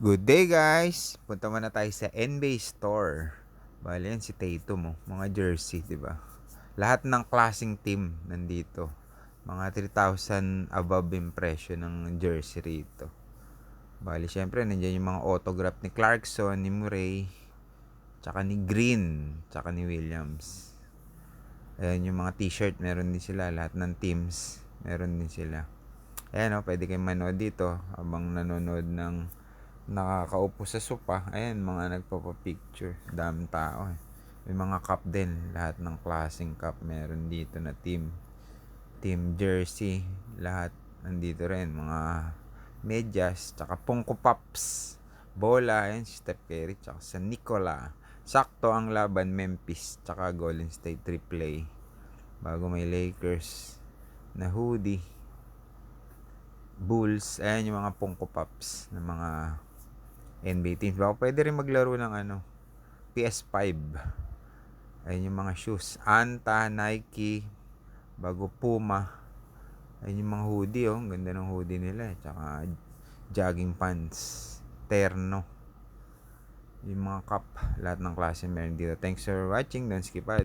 Good day guys! Punta muna tayo sa NBA Store. Bali yan si Tatum mo, mga jersey, 'di ba? Lahat ng klaseng team nandito. Mga 3,000 above impression ng jersey rito. Bali syempre nandiyan yung mga autograph ni Clarkson, ni Murray, tsaka ni Green, tsaka ni Williams. Ayan yung mga t-shirt, meron din sila. Lahat ng teams, meron din sila. Ayan o, pwede kayong manood dito habang nanonood ng nakakaupo sa sopa. Ayan, mga nagpapapicture. Daming tao eh. May mga cup din. Lahat ng klaseng cup meron dito na team. Team jersey. Lahat nandito rin. Mga medyas. Tsaka Funko Pops. Bola. Ayan, si Steph Curry. Tsaka sa Nikola. Sakto ang laban. Memphis. Tsaka Golden State replay. Bago may Lakers na hoodie. Bulls. Ayan yung mga Funko Pops ng mga NBA teams. Baka pwede rin maglaro ng PS5. Ayun yung mga shoes. Anta, Nike, bago Puma. Ayun yung mga hoodie oh. Ang ganda ng hoodie nila. Tsaka jogging pants. Terno. Yung mga cup. Lahat ng klase meron dito. Thanks for watching. Don't skip out.